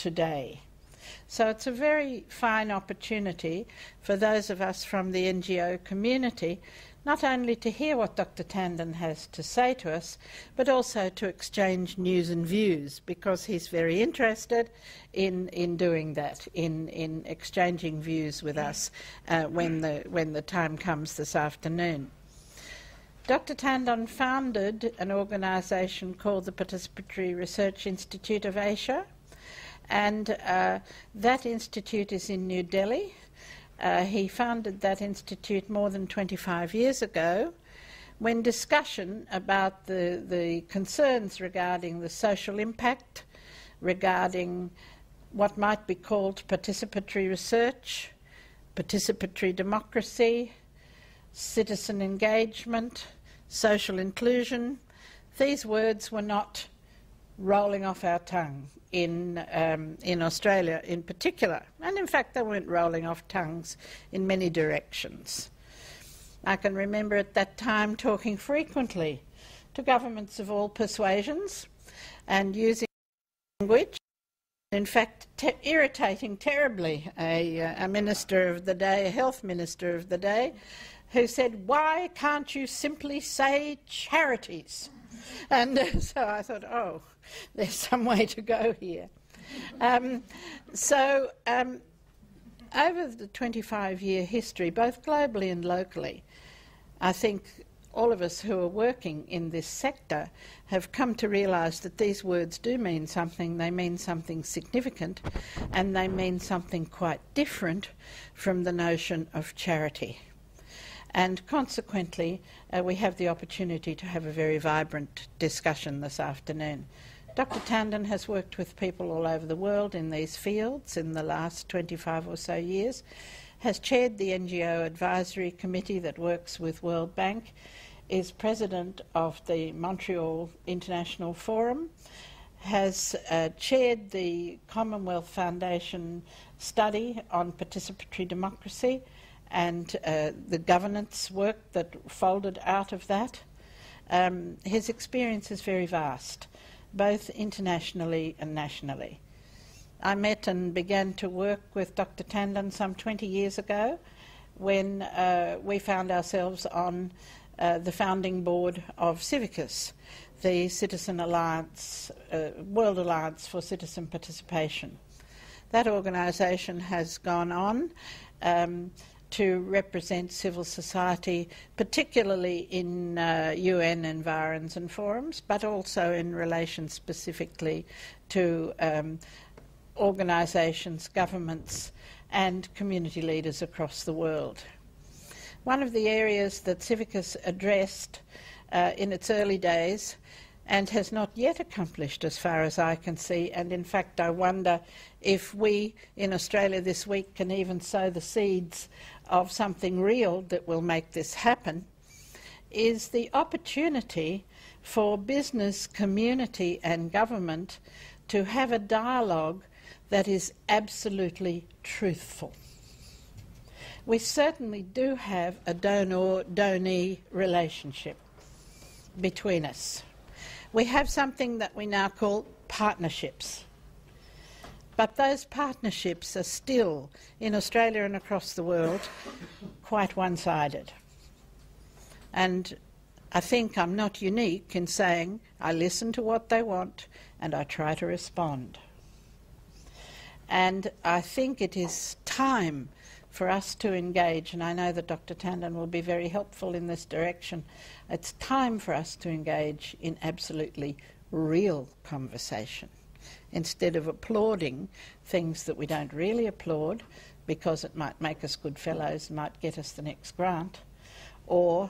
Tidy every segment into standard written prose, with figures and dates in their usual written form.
today. So it's a very fine opportunity for those of us from the NGO community not only to hear what Dr. Tandon has to say to us, but also to exchange news and views, because he's very interested in doing that, in exchanging views with us when the time comes this afternoon. Dr. Tandon founded an organisation called the Participatory Research Institute of Asia, and that institute is in New Delhi. He founded that institute more than 25 years ago, when discussion about the concerns regarding the social impact, regarding what might be called participatory research, participatory democracy, citizen engagement, social inclusion, these words were not rolling off our tongue in Australia in particular, and in fact they weren't rolling off tongues in many directions. I can remember at that time talking frequently to governments of all persuasions and using language, in fact irritating terribly a minister of the day, a health minister of the day, who said, "Why can't you simply say charities?" And so I thought, oh, there's some way to go here. Over the 25-year history, both globally and locally, I think all of us who are working in this sector have come to realise that these words do mean something. They mean something significant, and they mean something quite different from the notion of charity. And consequently, we have the opportunity to have a very vibrant discussion this afternoon. Dr. Tandon has worked with people all over the world in these fields in the last 25 or so years, has chaired the NGO advisory committee that works with World Bank, is president of the Montreal International Forum, has chaired the Commonwealth Foundation study on participatory democracy, and the governance work that folded out of that. His experience is very vast, both internationally and nationally. I met and began to work with Dr. Tandon some 20 years ago when we found ourselves on the founding board of Civicus, the Citizen Alliance, World Alliance for Citizen Participation. That organisation has gone on to represent civil society, particularly in UN environs and forums, but also in relation specifically to organisations, governments and community leaders across the world. One of the areas that Civicus addressed in its early days and has not yet accomplished as far as I can see, and in fact I wonder if we in Australia this week can even sow the seeds of something real that will make this happen, is the opportunity for business, community and government to have a dialogue that is absolutely truthful. We certainly do have a donor-donee relationship between us. We have something that we now call partnerships. But those partnerships are still, in Australia and across the world, quite one-sided. And I think I'm not unique in saying I listen to what they want and I try to respond. And I think it is time for us to engage, and I know that Dr. Tandon will be very helpful in this direction. It's time for us to engage in absolutely real conversation, instead of applauding things that we don't really applaud because it might make us good fellows, might get us the next grant, or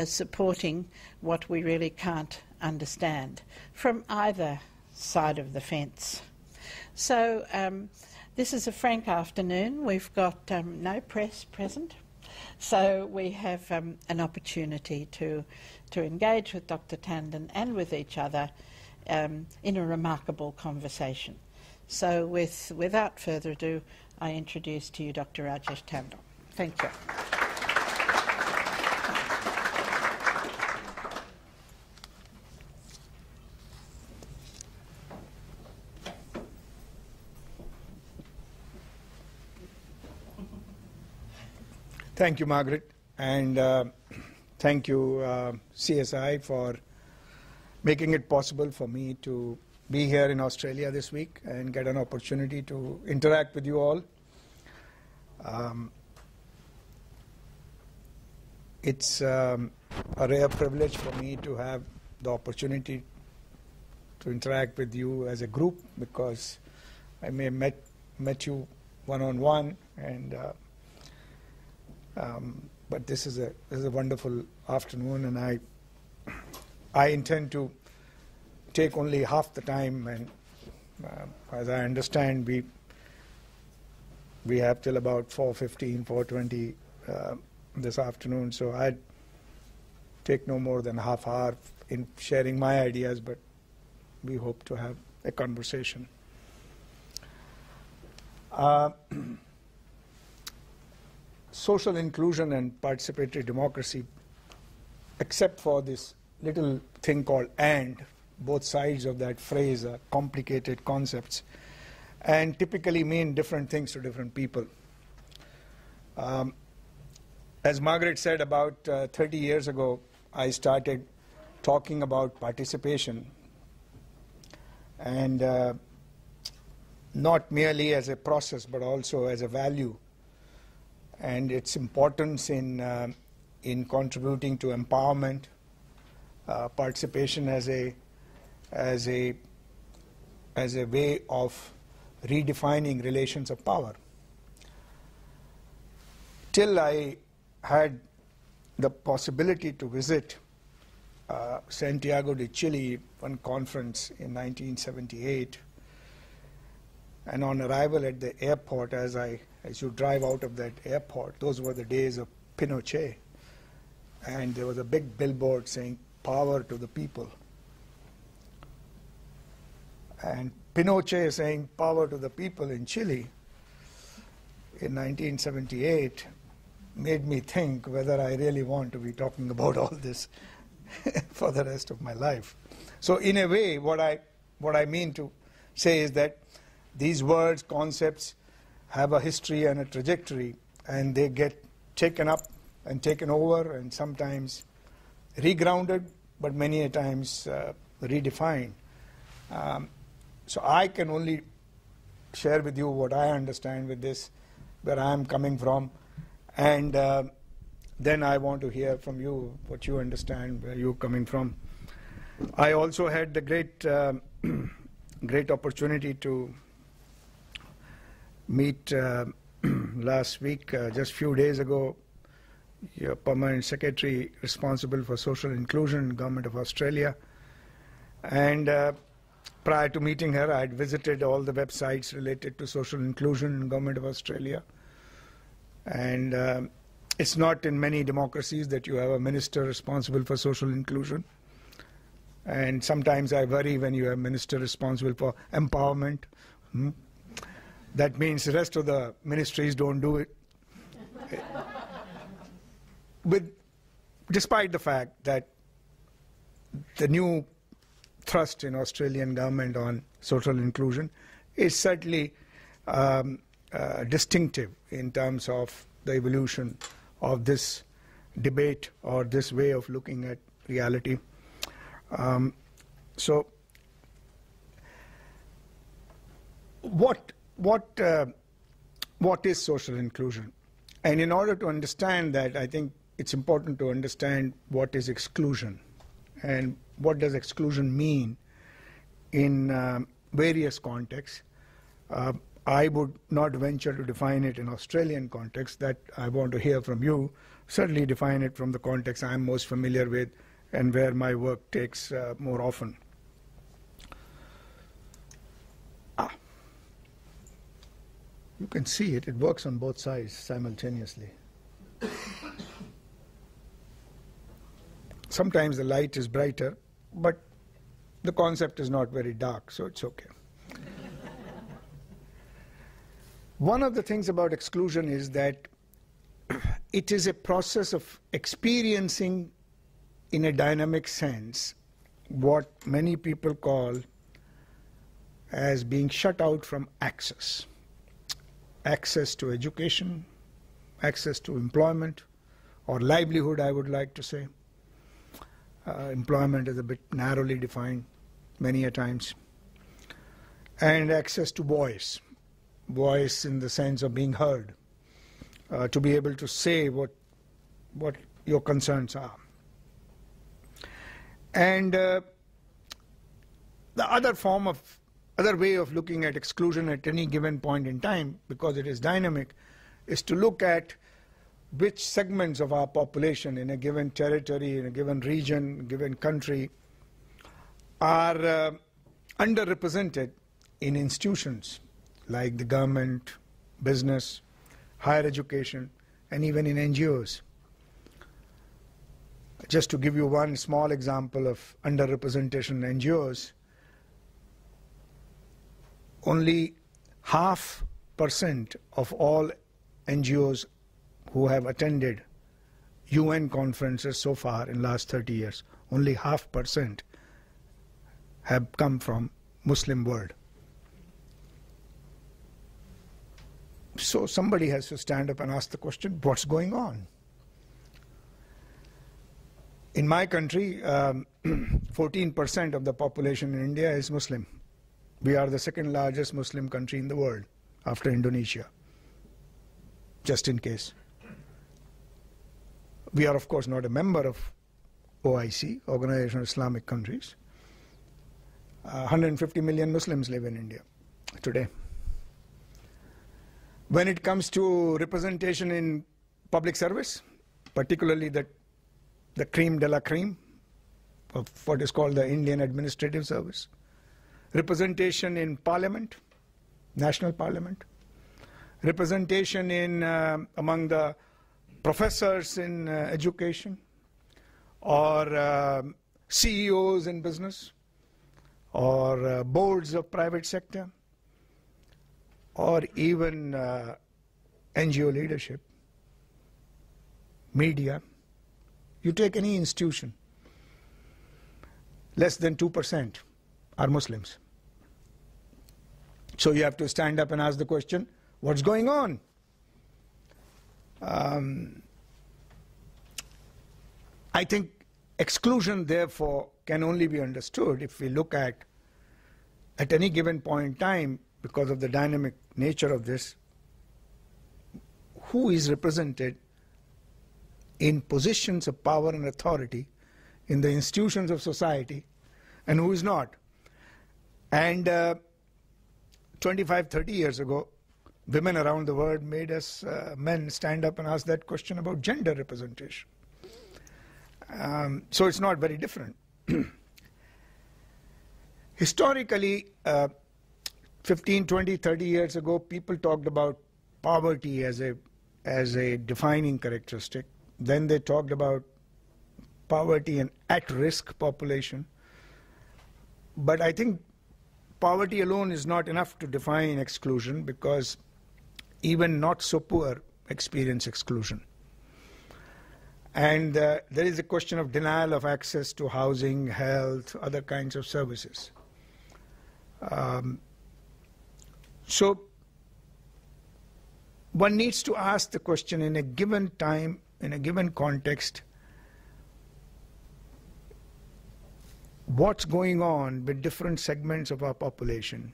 supporting what we really can't understand from either side of the fence. So this is a frank afternoon. We've got no press present, so we have an opportunity to engage with Dr. Tandon and with each other in a remarkable conversation. So without further ado, I introduce to you Dr. Rajesh Tandon. Thank you. Thank you, Margaret, and thank you, CSI, for making it possible for me to be here in Australia this week and get an opportunity to interact with you all. It's a rare privilege for me to have the opportunity to interact with you as a group, because I may have met you one-on-one, and but this is a wonderful afternoon, and I intend to take only half the time, and as I understand, we have till about 4:15, 4:20 this afternoon, so I'd take no more than a half hour in sharing my ideas, but we hope to have a conversation. Social inclusion and participatory democracy, except for this little thing called "and," both sides of that phrase are complicated concepts and typically mean different things to different people. As Margaret said, about 30 years ago, I started talking about participation, and not merely as a process but also as a value, and its importance in contributing to empowerment, participation as a way of redefining relations of power. Till I had the possibility to visit Santiago de Chile, one conference in 1978, and on arrival at the airport, as you drive out of that airport, those were the days of Pinochet, and there was a big billboard saying "Power to the people." And Pinochet saying "Power to the people" in Chile in 1978 made me think whether I really want to be talking about all this for the rest of my life. So in a way, what I mean to say is that these words, concepts, have a history and a trajectory, and they get taken up and taken over and sometimes regrounded, but many a times redefined. So I can only share with you what I understand with this, where I am coming from, and then I want to hear from you what you understand, where you're coming from. I also had the great opportunity to meet last week, just a few days ago, your Permanent Secretary responsible for social inclusion, Government of Australia. And prior to meeting her, I had visited all the websites related to social inclusion in Government of Australia. And it's not in many democracies that you have a minister responsible for social inclusion. And sometimes I worry when you have a minister responsible for empowerment. That means the rest of the ministries don't do it. Despite the fact that the new thrust in Australian government on social inclusion is certainly distinctive in terms of the evolution of this debate or this way of looking at reality. So what is social inclusion? And in order to understand that, I think it's important to understand what is exclusion and what does exclusion mean in various contexts. I would not venture to define it in Australian context. That I want to hear from you. Certainly define it from the context I'm most familiar with and where my work takes more often. You can see it. It works on both sides simultaneously. Sometimes the light is brighter, but the concept is not very dark, so it's okay. One of the things about exclusion is that it is a process of experiencing in a dynamic sense what many people call as being shut out from access. Access to education, access to employment or livelihood, I would like to say. Employment is a bit narrowly defined many a times. And access to voice in the sense of being heard, to be able to say what your concerns are. And the other way of looking at exclusion at any given point in time, because it is dynamic, is to look at which segments of our population in a given territory, in a given region, given country, are underrepresented in institutions like the government, business, higher education, and even in NGOs. Just to give you one small example of underrepresentation in NGOs, only 0.5% of all NGOs who have attended UN conferences so far in the last 30 years, only 0.5% have come from Muslim world. So somebody has to stand up and ask the question, what's going on? In my country, 14% of the population in India is Muslim. We are the second largest Muslim country in the world after Indonesia, just in case. We are, of course, not a member of OIC, Organization of Islamic Countries. 150 million Muslims live in India today. When it comes to representation in public service, particularly the cream de la cream of what is called the Indian Administrative Service, representation in Parliament, National Parliament, representation in among the professors in education, or CEOs in business, or boards of private sector, or even NGO leadership, media. You take any institution, less than 2% are Muslims. So you have to stand up and ask the question, what's going on? I think exclusion, therefore, can only be understood if we look at any given point in time, because of the dynamic nature of this, who is represented in positions of power and authority in the institutions of society and who is not. And 25, 30 years ago, women around the world made us men stand up and ask that question about gender representation. So it's not very different. Historically, 15, 20, 30 years ago, people talked about poverty as a defining characteristic. Then they talked about poverty and at-risk population. But I think poverty alone is not enough to define exclusion, because even not so poor experience exclusion. And there is a question of denial of access to housing, health, other kinds of services. So one needs to ask the question in a given time, in a given context, what's going on with different segments of our population,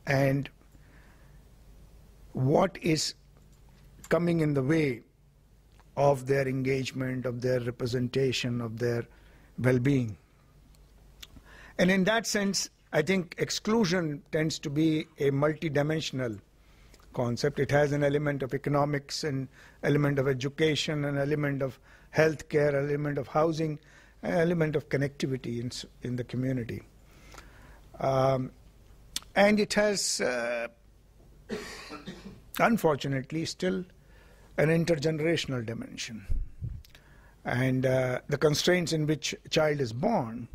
and what is coming in the way of their engagement, of their representation, of their well-being. And in that sense, I think exclusion tends to be a multidimensional concept. It has an element of economics, an element of education, an element of healthcare, an element of housing, an element of connectivity in the community. And it has, unfortunately, still an intergenerational dimension. And the constraints in which a child is born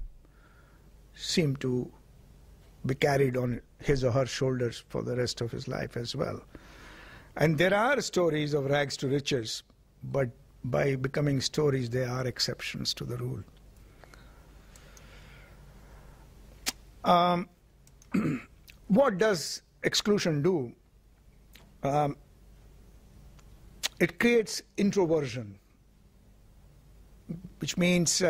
seem to be carried on his or her shoulders for the rest of his life as well. And there are stories of rags to riches, but by becoming stories, they are exceptions to the rule. What does exclusion do? it creates introversion, which means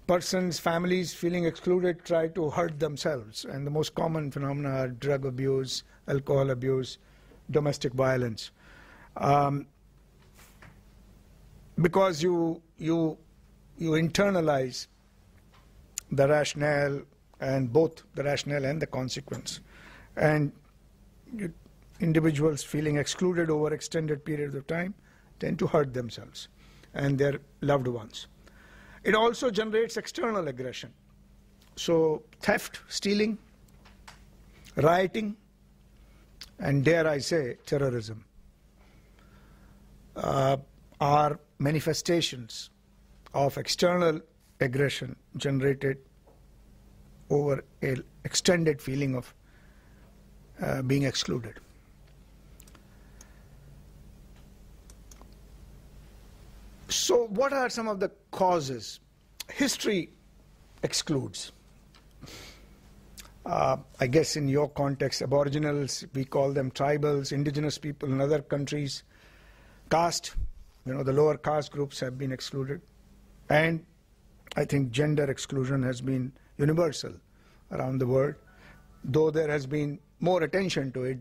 persons, families feeling excluded try to hurt themselves. And the most common phenomena are drug abuse, alcohol abuse, domestic violence. Because you internalize the rationale, and both the rationale and the consequence. And individuals feeling excluded over extended periods of time tend to hurt themselves and their loved ones. It also generates external aggression. So theft, stealing, rioting, and dare I say, terrorism are manifestations of external aggression generated over an extended feeling of being excluded. So what are some of the causes? History excludes. I guess in your context, aboriginals, we call them tribals, indigenous people in other countries. Caste, the lower caste groups have been excluded. And I think gender exclusion has been universal around the world, though there has been more attention to it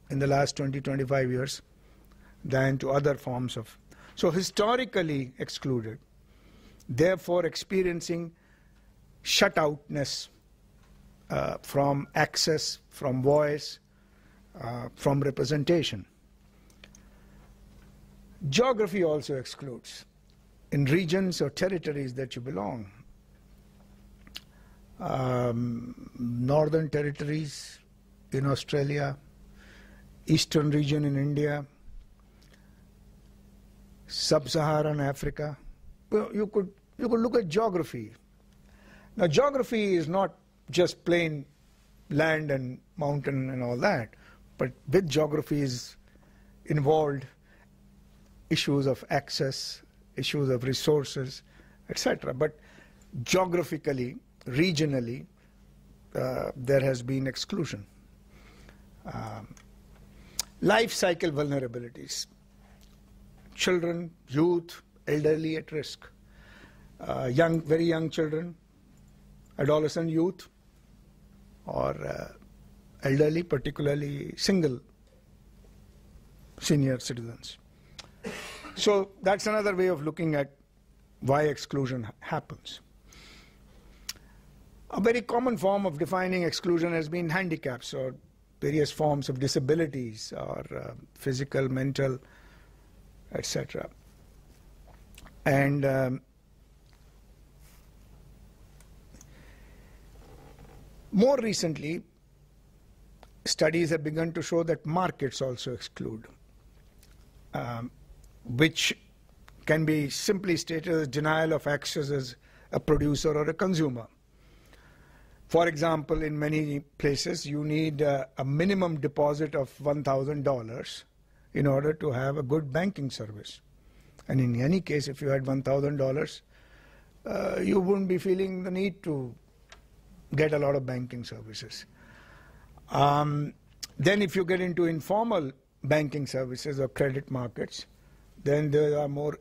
in the last 20-25 years than to other forms of. So historically excluded, therefore experiencing shut-outness from access, from voice, from representation. Geography also excludes. In regions or territories that you belong, northern territories in Australia, eastern region in India, sub-Saharan Africa. Well, you could look at geography. Now, geography is not just plain land and mountain and all that, but with geography is involved issues of access, issues of resources, etc. But geographically, regionally, there has been exclusion. Life cycle vulnerabilities. Children, youth, elderly at risk. Very young children, adolescent youth, or elderly, particularly single senior citizens. So that's another way of looking at why exclusion happens. A very common form of defining exclusion has been handicaps or various forms of disabilities or physical, mental, etc. And more recently, studies have begun to show that markets also exclude, which can be simply stated as denial of access as a producer or a consumer. For example, in many places, you need a minimum deposit of $1,000 in order to have a good banking service. And in any case, if you had $1,000, you wouldn't be feeling the need to get a lot of banking services. Then if you get into informal banking services or credit markets, then they are more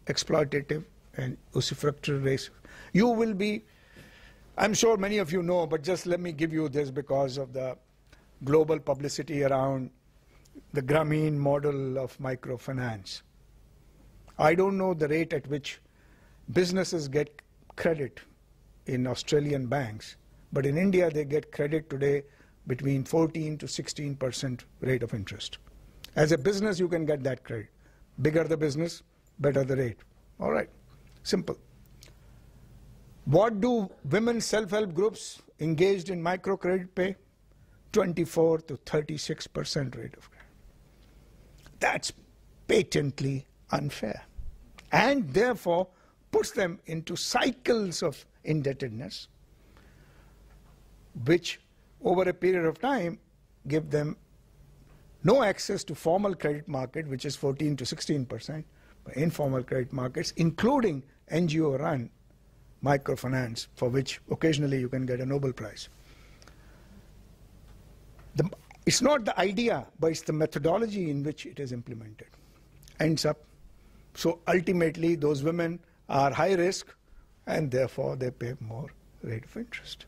exploitative and usufructuary race. You will be, I'm sure many of you know, but just let me give you this because of the global publicity around the Grameen model of microfinance. I don't know the rate at which businesses get credit in Australian banks, but in India they get credit today between 14 to 16% rate of interest. As a business, you can get that credit. Bigger the business, better the rate. All right, simple. What do women self-help groups engaged in microcredit pay? 24 to 36% rate of credit. That's patently unfair, and therefore puts them into cycles of indebtedness, which over a period of time give them no access to formal credit market, which is 14 to 16%, but informal credit markets, including NGO-run microfinance, for which occasionally you can get a Nobel Prize. It's not the idea, but it's the methodology in which it is implemented. Ends up, so ultimately those women are high risk and therefore they pay more rate of interest.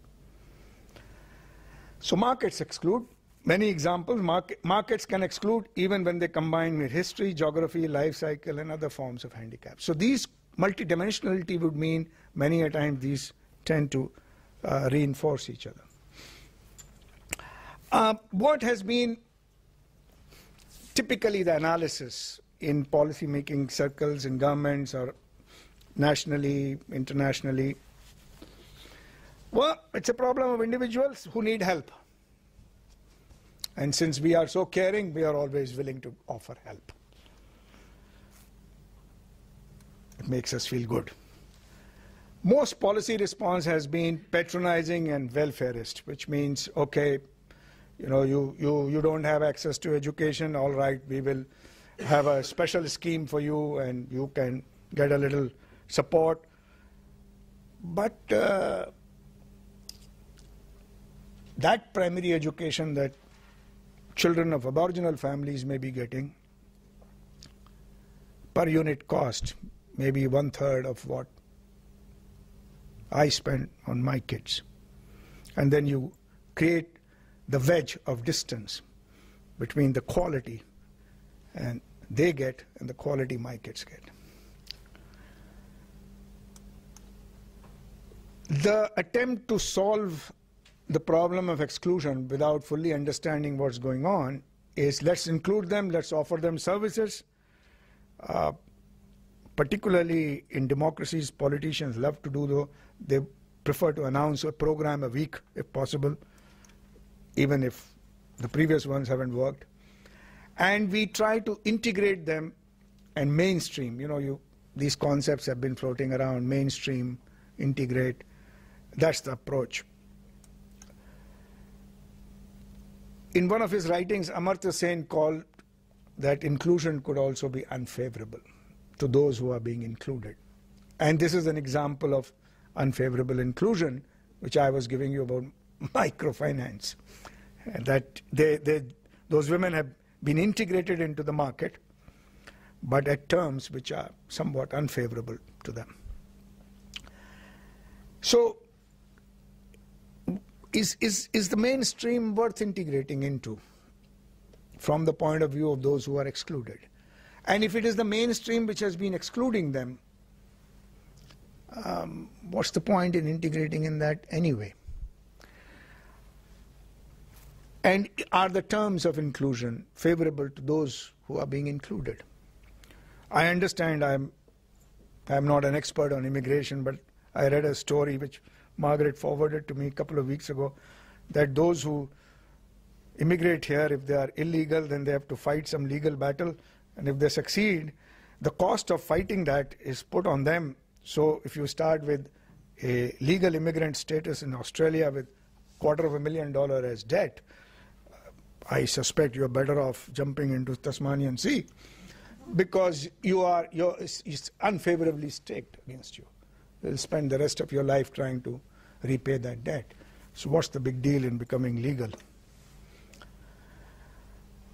So markets exclude. Many examples, markets can exclude even when they combine with history, geography, life cycle and other forms of handicap. So these multidimensionality would mean many a time these tend to reinforce each other. What has been typically the analysis in policy making circles, in governments or nationally, internationally? Well, it's a problem of individuals who need help. And since we are so caring, we are always willing to offer help. It makes us feel good. Most policy response has been patronizing and welfarist, which means, okay, you know, you don't have access to education, all right, we will have a special scheme for you and you can get a little support. But that primary education that children of Aboriginal families may be getting, per unit cost, maybe 1/3 of what I spend on my kids. And then you create the wedge of distance between the quality and they get and the quality my kids get. The attempt to solve the problem of exclusion without fully understanding what's going on is let's include them, let's offer them services. Particularly in democracies, politicians love to do though. They prefer to announce a program a week if possible, even if the previous ones haven't worked. And we try to integrate them and mainstream. You know, these concepts have been floating around, mainstream, integrate. That's the approach. In one of his writings, Amartya Sen called that inclusion could also be unfavorable to those who are being included. And this is an example of unfavorable inclusion, which I was giving you about microfinance. And that those women have been integrated into the market, but at terms which are somewhat unfavorable to them. So, is the mainstream worth integrating into from the point of view of those who are excluded? And if it is the mainstream which has been excluding them, what's the point in integrating in that anyway? And are the terms of inclusion favorable to those who are being included? I understand I'm not an expert on immigration, but I read a story which Margaret forwarded to me a couple of weeks ago, that those who immigrate here, if they are illegal, then they have to fight some legal battle. And if they succeed, the cost of fighting that is put on them. So if you start with a legal immigrant status in Australia with $250,000 as debt, I suspect you're better off jumping into Tasmanian Sea because it's unfavorably staked against you. You'll spend the rest of your life trying to repay that debt. So what's the big deal in becoming legal?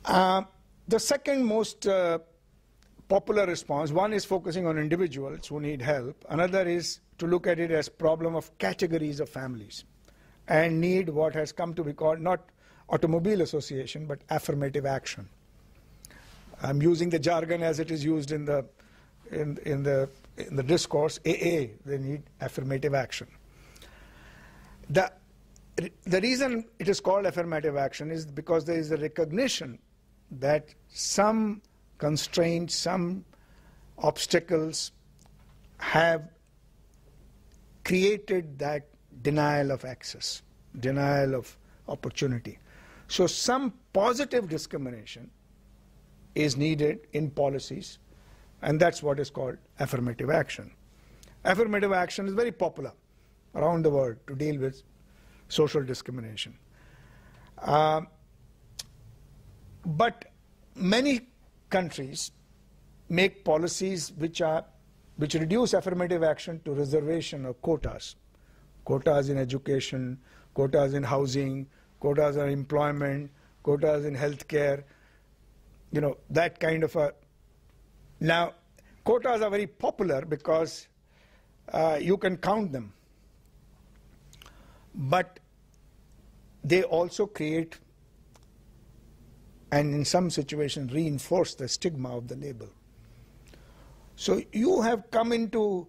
The second most popular response, one is focusing on individuals who need help. Another is to look at it as problem of categories of families and need what has come to be called not automobile association but affirmative action. I'm using the jargon as it is used in the discourse. AA, they need affirmative action. The reason it is called affirmative action is because there is a recognition that some constraints, some obstacles have created that denial of access, denial of opportunity. So some positive discrimination is needed in policies, and that's what is called affirmative action. Affirmative action is very popular around the world to deal with social discrimination. But many countries make policies which reduce affirmative action to reservation or quotas. Quotas in education, quotas in housing, quotas in employment, quotas in healthcare, that kind of a... Now, quotas are very popular because you can count them. But they also create, and in some situations reinforce, the stigma of the label. So you have come into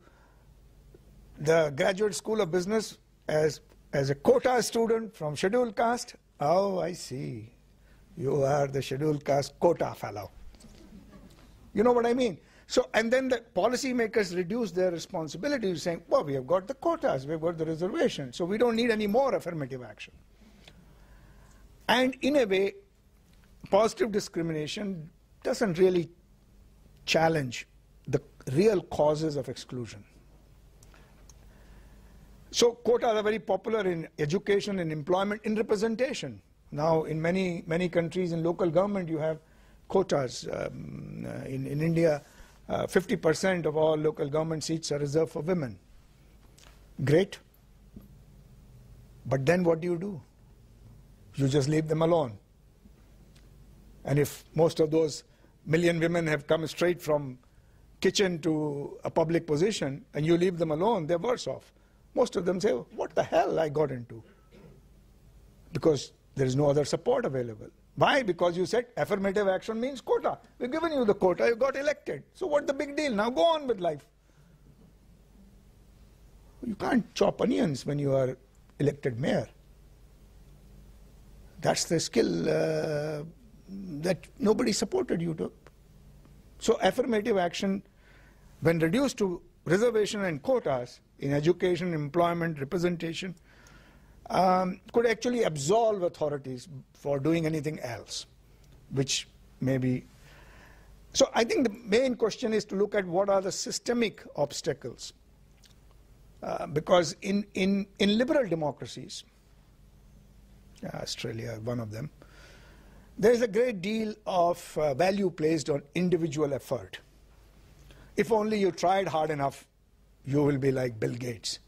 the Graduate School of Business as a quota student from scheduled caste. Oh, I see. You are the scheduled caste quota fellow. You know what I mean? So, and then the policymakers reduce their responsibility, saying, well, we have got the quotas, we have got the reservation, so we don't need any more affirmative action. And in a way, positive discrimination doesn't really challenge the real causes of exclusion. So quotas are very popular in education, in employment, in representation. Now in many countries in local government you have quotas. In India, 50% of all local government seats are reserved for women. Great. But then what do? You just leave them alone. And if most of those million women have come straight from kitchen to a public position and you leave them alone, they're worse off. Most of them say, what the hell I got into? Because there is no other support available. Why? Because you said affirmative action means quota. We've given you the quota, you got elected. So what's the big deal? Now go on with life. You can't chop onions when you are elected mayor. That's the skill that nobody supported you to. So affirmative action, when reduced to reservation and quotas in education, employment, representation, could actually absolve authorities for doing anything else, which may be... So I think the main question is to look at what are the systemic obstacles. Because in liberal democracies, Australia, one of them, there is a great deal of value placed on individual effort. If only you tried hard enough, you will be like Bill Gates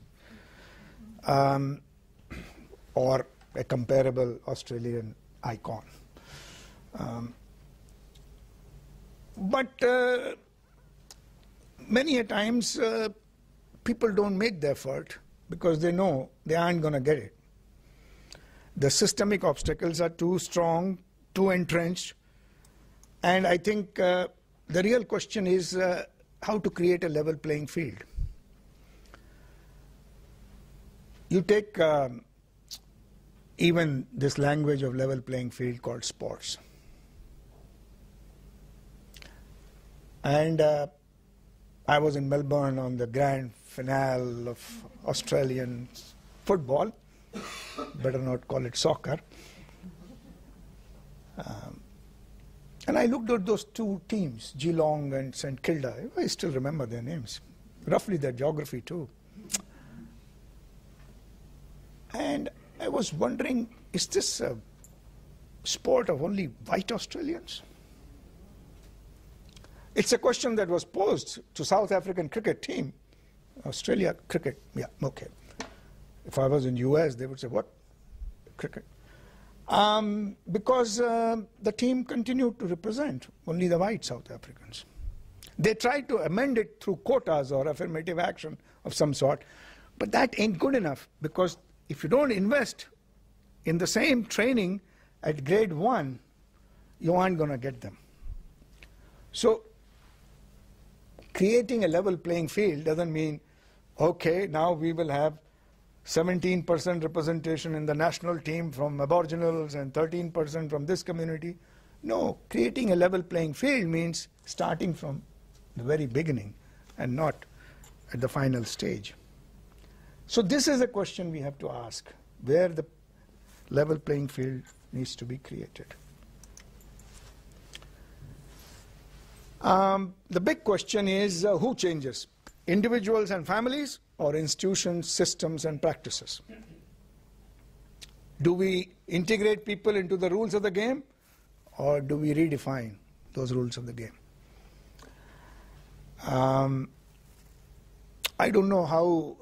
or a comparable Australian icon. But many a times people don't make the effort because they know they aren't going to get it. The systemic obstacles are too strong, too entrenched, and I think the real question is how to create a level playing field. You take even this language of level playing field called sports. And I was in Melbourne on the grand finale of Australian football. Better not call it soccer. And I looked at those two teams, Geelong and St Kilda. I still remember their names, roughly their geography too. And I was wondering, is this a sport of only white Australians? It's a question that was posed to South African cricket team. Australia cricket, yeah, okay. If I was in US, they would say, what? Cricket. Because the team continued to represent only the white South Africans. They tried to amend it through quotas or affirmative action of some sort, but that ain't good enough, because if you don't invest in the same training at grade 1, you aren't going to get them. So creating a level playing field doesn't mean, okay, now we will have 17% representation in the national team from Aboriginals and 13% from this community. No, creating a level playing field means starting from the very beginning and not at the final stage. So this is a question we have to ask, where the level playing field needs to be created. The big question is who changes? Individuals and families, or institutions, systems and practices? Do we integrate people into the rules of the game, or do we redefine those rules of the game? I don't know how,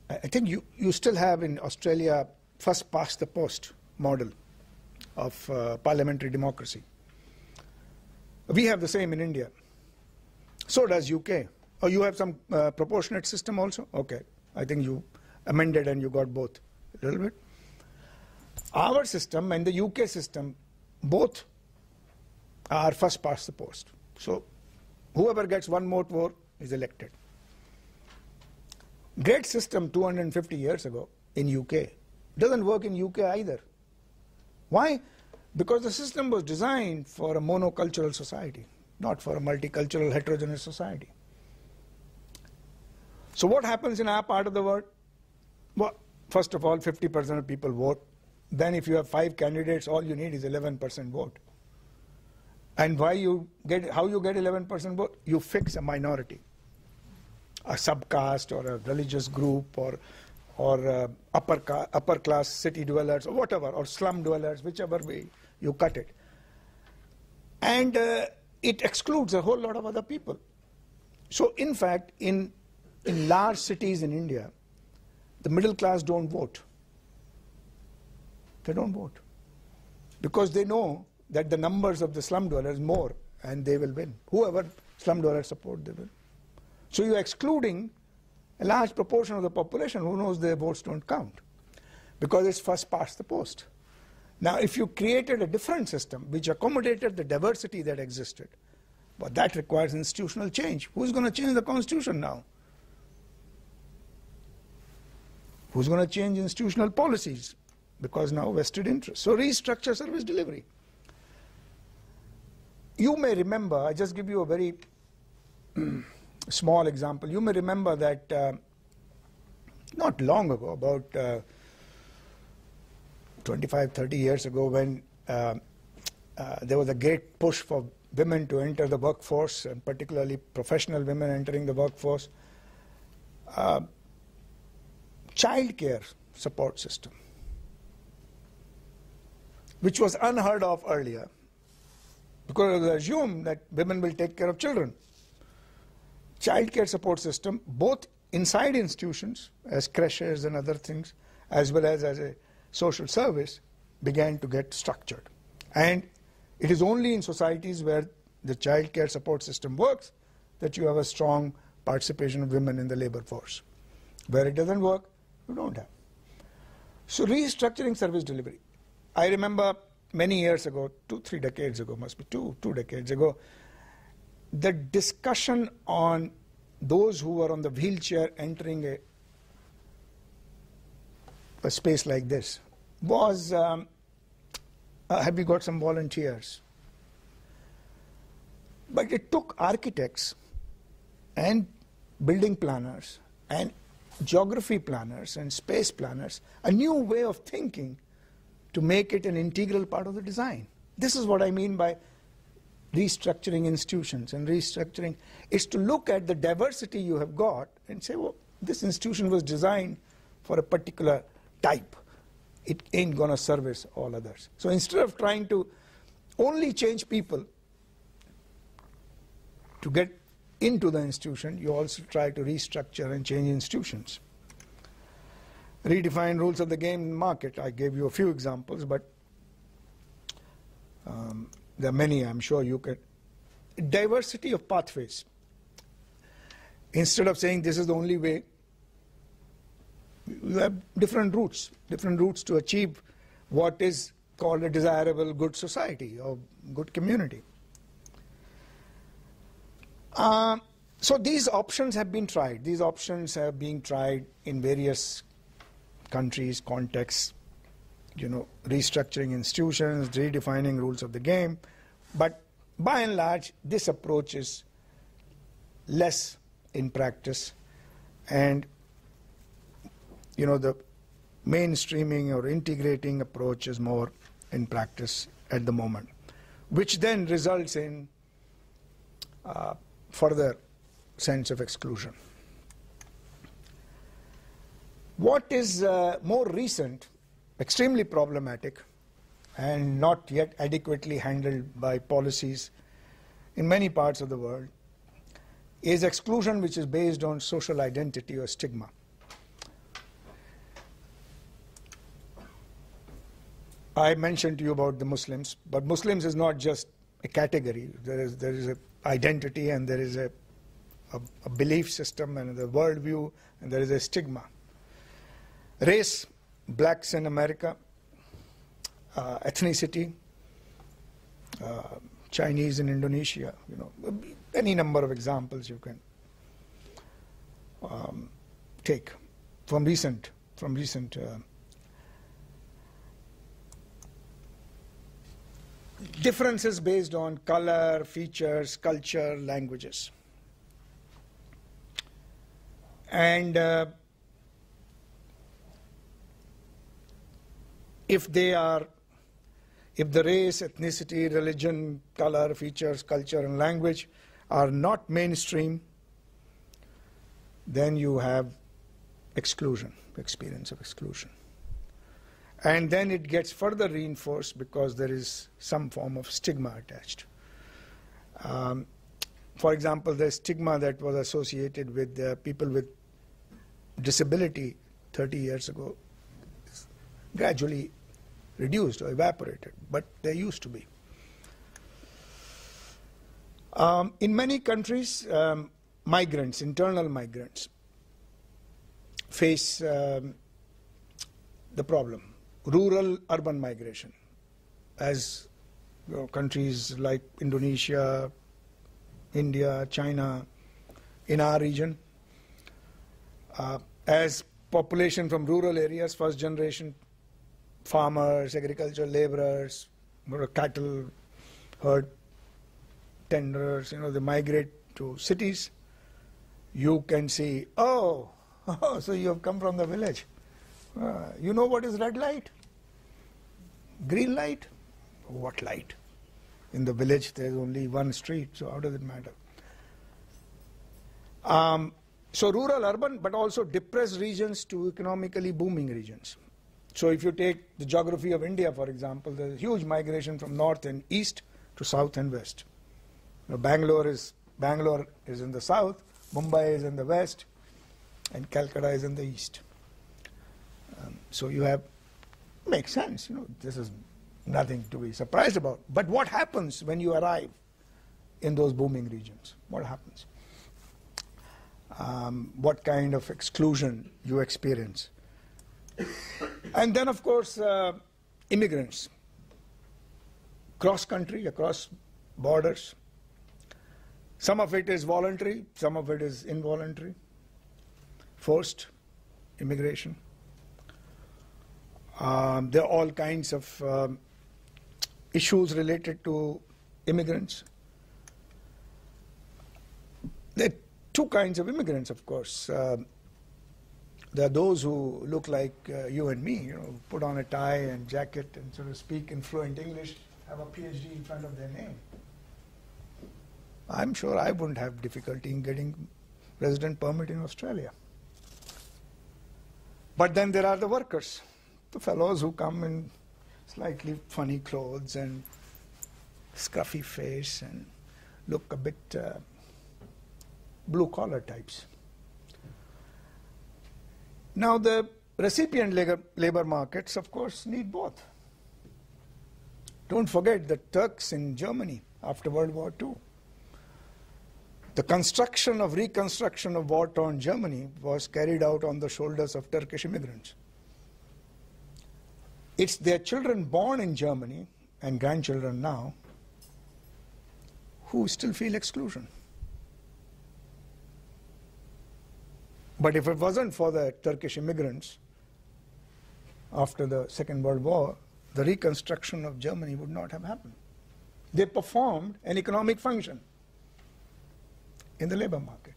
I think you still have in Australia first past the post model. of parliamentary democracy. We have the same in India. So does UK. Oh, you have some proportionate system also? Okay. I think you amended and you got both a little bit. Our system and the UK system, both are first past the post. So whoever gets one more vote is elected. Great system 250 years ago in UK. Doesn't work in UK either. Why? Because the system was designed for a monocultural society, not for a multicultural heterogeneous society. So what happens in our part of the world? Well, first of all, 50% of people vote. Then if you have 5 candidates, all you need is 11% vote. And how you get 11% vote? You fix a minority, a subcaste or a religious group or upper class city dwellers or whatever, or slum dwellers, whichever way you cut it. And it excludes a whole lot of other people. So in fact, in large cities in India, the middle class don't vote. They don't vote. Because they know that the numbers of the slum dwellers more and they will win. Whoever slum dwellers support, they will. So you're excluding a large proportion of the population who knows their votes don't count because it's first past the post. Now, if you created a different system which accommodated the diversity that existed, but that requires institutional change. Who's going to change the constitution now? Who's going to change institutional policies? Because now vested interest. So restructure service delivery. You may remember, I just give you a very small example. You may remember that not long ago, about 25, 30 years ago, when there was a great push for women to enter the workforce, and particularly professional women entering the workforce, child care support system, which was unheard of earlier, because it was assumed that women will take care of children. Child care support system, both inside institutions, as creches and other things, as well as a social service, began to get structured. And it is only in societies where the child care support system works that you have a strong participation of women in the labor force. Where it doesn't work, you don't have. So restructuring service delivery. I remember many years ago, 2-3 decades ago, must be two decades ago, the discussion on those who were on the wheelchair entering a space like this was, have we got some volunteers? But it took architects and building planners and geography planners and space planners a new way of thinking to make it an integral part of the design. This is what I mean by restructuring institutions. And restructuring is to look at the diversity you have got and say, well, this institution was designed for a particular type. It ain't going to service all others. So instead of trying to only change people to get into the institution, you also try to restructure and change institutions. Redefine rules of the game market. I gave you a few examples, but there are many, I'm sure you could. Diversity of pathways. Instead of saying this is the only way, you have different routes to achieve what is called a desirable good society or good community. So these options have been tried. These options have been tried in various countries, contexts, restructuring institutions, redefining rules of the game. But by and large, this approach is less in practice. And, the mainstreaming or integrating approach is more in practice at the moment, which then results in further sense of exclusion. What is more recent, extremely problematic, and not yet adequately handled by policies in many parts of the world, is exclusion which is based on social identity or stigma. I mentioned to you about the Muslims, but Muslims is not just a category. There is a identity, and there is a belief system, and a worldview, and there is a stigma. Race, blacks in America, ethnicity, Chinese in Indonesia, any number of examples you can take from recent differences based on color, features, culture, languages. And if the race, ethnicity, religion, color, features, culture, and language are not mainstream, then you have exclusion, experience of exclusion. And then it gets further reinforced because there is some form of stigma attached. For example, the stigma that was associated with people with disability 30 years ago is gradually reduced or evaporated, but there used to be. In many countries, migrants, internal migrants, face the problem. Rural-urban migration, as countries like Indonesia, India, China, in our region, as population from rural areas, first generation farmers, agricultural laborers, cattle herd tenders, they migrate to cities. You can see, oh, so you have come from the village. You know what is red light? Green light? What light? In the village there is only one street, so how does it matter? So rural, urban, but also depressed regions to economically booming regions. So if you take the geography of India, for example, there is huge migration from north and east to south and west. Bangalore is in the south, Mumbai is in the west, and Calcutta is in the east. So you have, makes sense, this is nothing to be surprised about. But what happens when you arrive in those booming regions? What happens? What kind of exclusion you experience? And then, of course, immigrants, cross-country, across borders. Some of it is voluntary, some of it is involuntary, forced immigration. There are all kinds of issues related to immigrants. There are two kinds of immigrants, of course. There are those who look like you and me, put on a tie and jacket and sort of speak in fluent English, have a PhD in front of their name. I'm sure I wouldn't have difficulty in getting resident permit in Australia. But then there are the workers, the fellows who come in slightly funny clothes and scruffy face and look a bit blue-collar types. Now the recipient labor markets, of course, need both. Don't forget the Turks in Germany after World War II. The reconstruction of war-torn Germany was carried out on the shoulders of Turkish immigrants. It's their children born in Germany and grandchildren now who still feel exclusion. But if it wasn't for the Turkish immigrants after the Second World War, the reconstruction of Germany would not have happened. They performed an economic function in the labor market,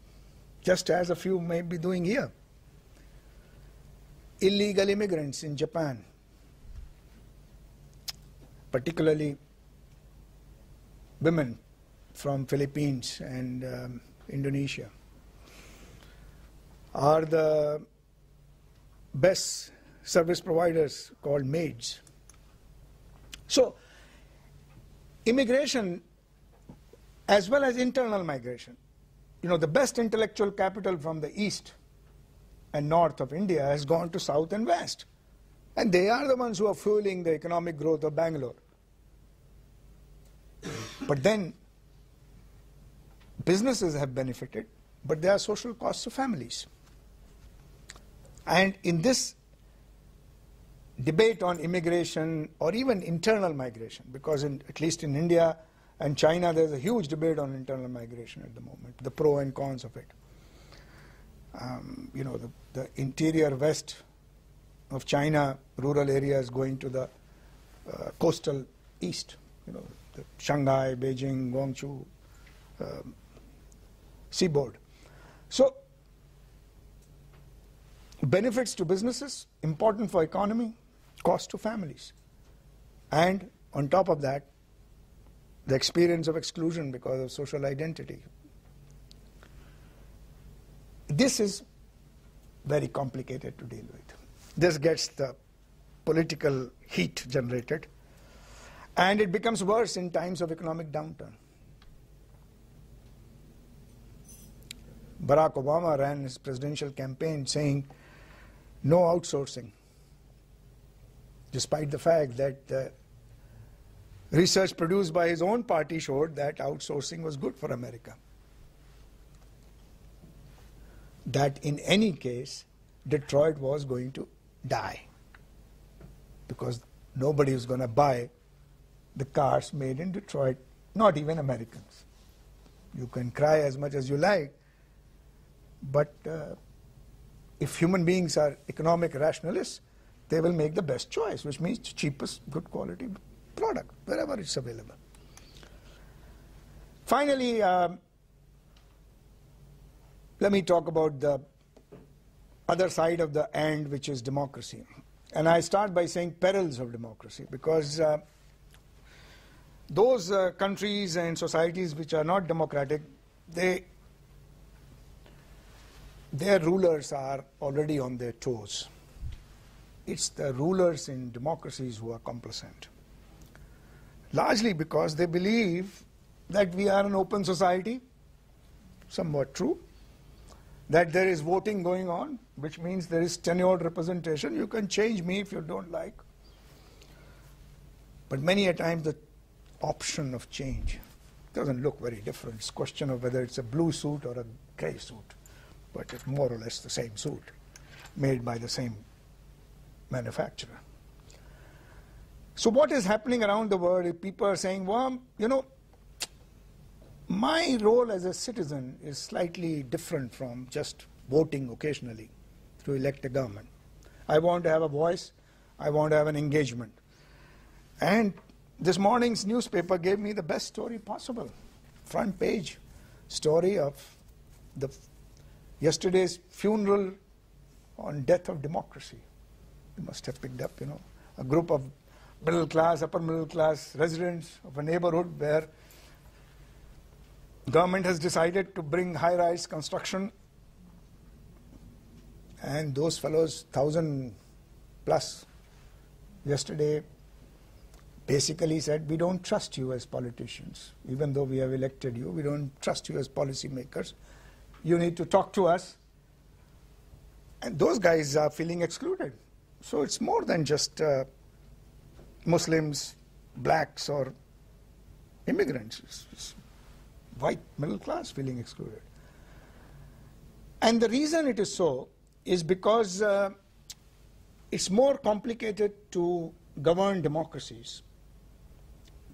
just as a few may be doing here. Illegal immigrants in Japan, particularly women from Philippines and Indonesia, are the best service providers called maids. So immigration as well as internal migration, the best intellectual capital from the east and north of India has gone to south and west. And they are the ones who are fueling the economic growth of Bangalore. But then businesses have benefited, but there are social costs to families. And in this debate on immigration or even internal migration, because at least in India and China there's a huge debate on internal migration at the moment, the pro and cons of it. You know, the interior west of China, rural areas going to the coastal east, you know, the Shanghai, Beijing, Guangzhou, seaboard. So, benefits to businesses, important for economy, cost to families. And on top of that, the experience of exclusion because of social identity. This is very complicated to deal with. This gets the political heat generated, and it becomes worse in times of economic downturn. Barack Obama ran his presidential campaign saying no outsourcing, despite the fact that the research produced by his own party showed that outsourcing was good for America. That in any case, Detroit was going to die because nobody was going to buy the cars made in Detroit, not even Americans. You can cry as much as you like, but if human beings are economic rationalists, they will make the best choice, which means cheapest, good quality product, wherever it's available. Finally, let me talk about the other side of the "and", which is democracy. And I start by saying perils of democracy, because those countries and societies which are not democratic, their rulers are already on their toes. It's the rulers in democracies who are complacent, largely because they believe that we are an open society, somewhat true, that there is voting going on, which means there is tenured representation. You can change me if you don't like. But many a times the option of change doesn't look very different. It's a question of whether it's a blue suit or a gray suit, but it's more or less the same suit made by the same manufacturer. So what is happening around the world is people are saying, well, you know, my role as a citizen is slightly different from just voting occasionally to elect a government. I want to have a voice. I want to have an engagement. And this morning's newspaper gave me the best story possible. Front page story of yesterday's funeral on death of democracy. You must have picked up, you know, a group of middle class, upper middle class residents of a neighborhood where government has decided to bring high-rise construction, and those fellows, 1,000 plus, yesterday basically said, we don't trust you as politicians. Even though we have elected you, we don't trust you as policymakers. You need to talk to us. And those guys are feeling excluded. So it's more than just Muslims, blacks, or immigrants. It's white middle class feeling excluded. And the reason it is so is because it's more complicated to govern democracies,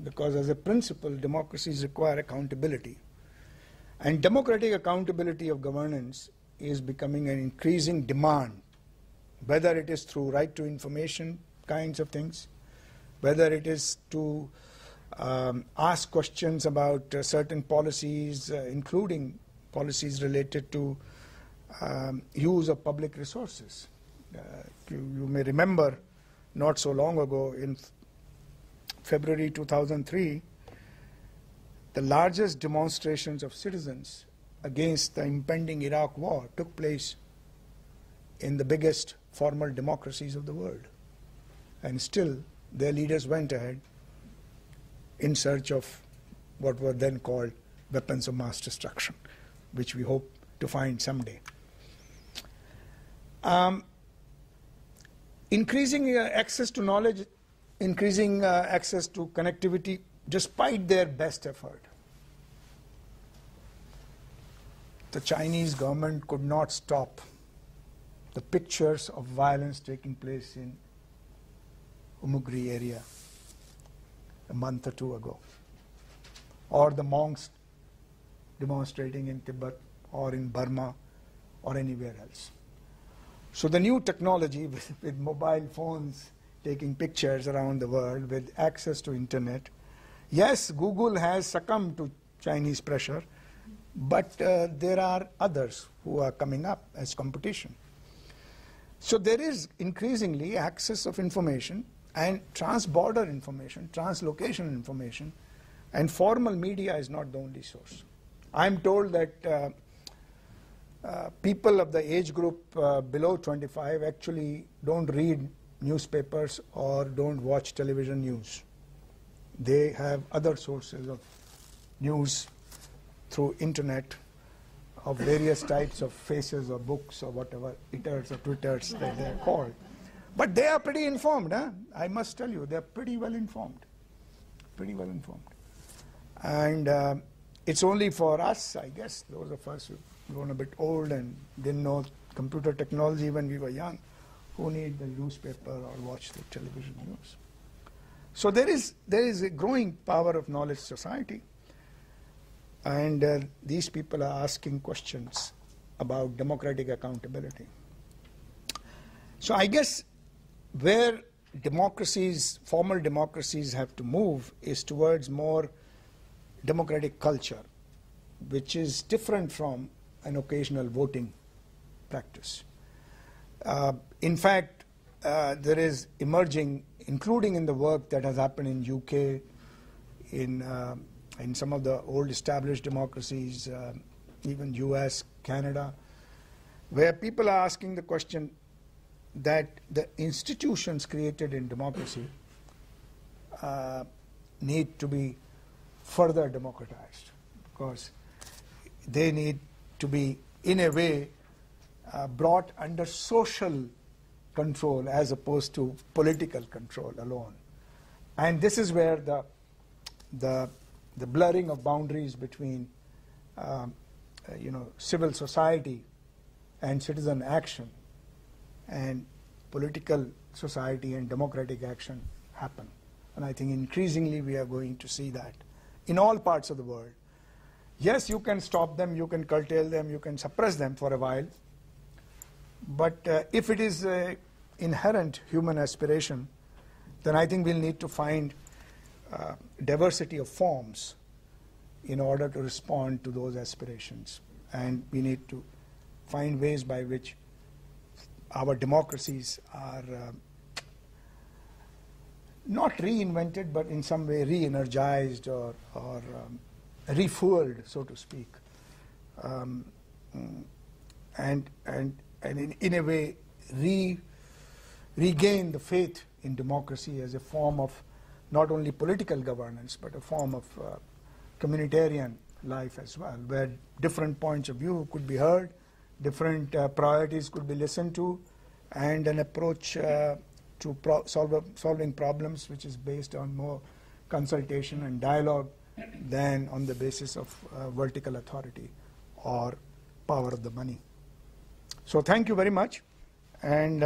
because as a principle, democracies require accountability. And democratic accountability of governance is becoming an increasing demand, whether it is through right to information kinds of things, whether it is to ask questions about certain policies, including policies related to use of public resources. You may remember not so long ago, in February 2003, the largest demonstrations of citizens against the impending Iraq war took place in the biggest formal democracies of the world. And still, their leaders went ahead in search of what were then called weapons of mass destruction, which we hope to find someday. increasing access to knowledge, increasing access to connectivity, despite their best effort. The Chinese government could not stop the pictures of violence taking place in Umugri area a month or two ago, or the monks demonstrating in Tibet or in Burma or anywhere else. So the new technology with mobile phones taking pictures around the world, with access to internet, yes, Google has succumbed to Chinese pressure, but there are others who are coming up as competition. So there is increasingly access of information, and trans-border information, translocation information, and formal media is not the only source. I'm told that people of the age group below 25 actually don't read newspapers or don't watch television news. They have other sources of news through internet of various types of faces or books or whatever, Twitters or Twitters that they're called. But they are pretty informed, huh? I must tell you, they're pretty well informed. Pretty well informed. And it's only for us, I guess, those of us who've grown a bit old and didn't know computer technology when we were young, who need the newspaper or watch the television news. So there is a growing power of knowledge society. And these people are asking questions about democratic accountability. So I guess where democracies, formal democracies have to move is towards more democratic culture, which is different from an occasional voting practice. In fact, there is emerging, including in the work that has happened in UK, in some of the old established democracies, even US, Canada, where people are asking the question that the institutions created in democracy need to be further democratized, because they need to be, in a way, brought under social control as opposed to political control alone. And this is where the blurring of boundaries between civil society and citizen action and political society and democratic action happen. And I think increasingly we are going to see that in all parts of the world. Yes, you can stop them, you can curtail them, you can suppress them for a while, but if it is an inherent human aspiration, then I think we'll need to find diversity of forms in order to respond to those aspirations. And we need to find ways by which our democracies are not reinvented, but in some way re-energized or refueled, so to speak, and in a way regain the faith in democracy as a form of not only political governance, but a form of communitarian life as well, where different points of view could be heard, different priorities could be listened to, and an approach to solving problems which is based on more consultation and dialogue than on the basis of vertical authority or power of the money. So thank you very much. And